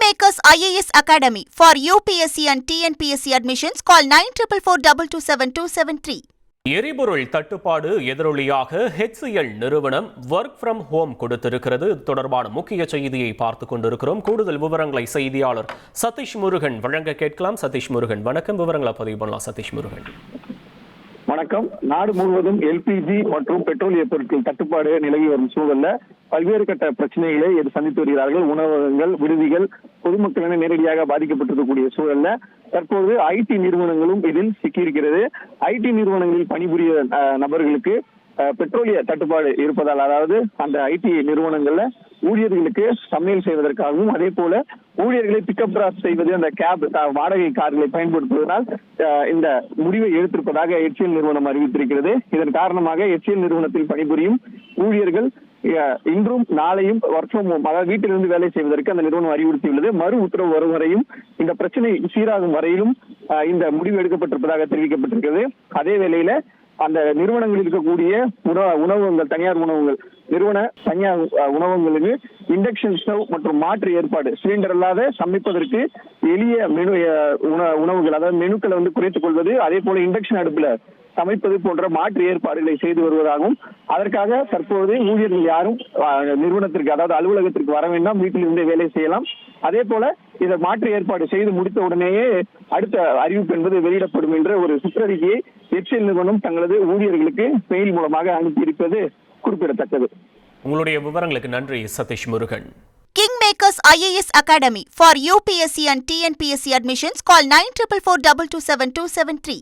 Kingmakers IAS Academy for UPSC and TNPSC admissions. Call 9444227273. எரிபொருள் தட்டுப்பாடு எதிரொலியாக HCL நிறுவனம் ஒர்க் ஃப்ரம் ஹோம் கொடுத்திருக்கிறது. தொடர்பான முக்கிய செய்தியை பார்த்துக் கொண்டிருக்கிறோம். கூடுதல் விவரங்களை செய்தியாளர் சதீஷ் முருகன் வழங்க கேட்கலாம். சதீஷ் முருகன், வணக்கம். விவரங்களை பதிவு பண்ணலாம். சதீஷ் முருகன், வணக்கம். நாடு முழுவதும் எல்பிஜி மற்றும் பெட்ரோலிய பொருட்கள் தட்டுப்பாடு நிலவி வரும் சூழல்ல பல்வேறு கட்ட பிரச்சனைகளை சந்தித்து வருகிறார்கள். உணவகங்கள், விடுதிகள், பொதுமக்கள் என நேரடியாக பாதிக்கப்பட்டிருக்கக்கூடிய சூழல்ல தற்போது ஐடி நிறுவனங்களும் இதில் சிக்கியிருக்கிறது. ஐடி நிறுவனங்களில் பணிபுரிய நபர்களுக்கு பெட்ரோலிய தட்டுப்பாடு இருப்பதால், அதாவது அந்த ஐடி நிறுவனங்கள்ல ஊழியர்களுக்கு சமையல் செய்வதற்காகவும் அதே போல ஊழியர்களை பிக்கப் டிராப் செய்வது, அந்த கேப் வாடகை கார்களை பயன்படுத்துவதனால் இந்த முடிவை எடுத்திருப்பதாக HCL நிறுவனம் அறிவித்திருக்கிறது. இதன் காரணமாக HCL நிறுவனத்தில் பணிபுரியும் ஊழியர்கள் இன்றும் நாளையும் ஒர்க் ஃப்ரம் ஹோம், அதாவது வீட்டிலிருந்து வேலை செய்வதற்கு அந்த நிறுவனம் அறிவுறுத்தியுள்ளது. மறு உத்தரவு வரும் வரையும், இந்த பிரச்சனை சீராகும் வரையிலும் இந்த முடிவு எடுக்கப்பட்டிருப்பதாக தெரிவிக்கப்பட்டிருக்கிறது. அதே வேளையில அந்த நிறுவனங்களில் இருக்கக்கூடிய உணவகங்கள், தனியார் உணவகங்கள், தனியார் உணவகங்களுக்கு இண்டக்ஷன் ஸ்டவ் மற்றும் மாற்று ஏற்பாடு, சிலிண்டர் இல்லாத சமைப்பதற்கு எளிய மெனு உணவுகள், அதாவது மெனுக்களை குறைத்துக் கொள்வது, அதே போல இண்டக்ஷன் அடுப்புல சமைப்பது போன்ற மாற்று ஏற்பாடுகளை செய்து வருவதாகவும், அதற்காக தற்போது ஊழியர்கள் யாரும் நிறுவனத்திற்கு, அதாவது அலுவலகத்திற்கு வர வேண்டாம், வீட்டிலிருந்தே வேலை செய்யலாம். அதே போல இதை மாற்று ஏற்பாடு செய்து முடித்த உடனேயே அடுத்த அறிவிப்பு என்பது வெளியிடப்படும் என்ற ஒரு சுற்றறிக்கையை HCL நிறுவனம் தங்களது ஊழியர்களுக்கு மெயில் மூலமாக அனுப்பியிருப்பது குறிப்பிடத்தக்கது. உங்களுடைய விவரங்களுக்கு நன்றி Satish Murugan. Kingmakers IAS Academy for UPSC and TNPSC admissions. Call 9444227273.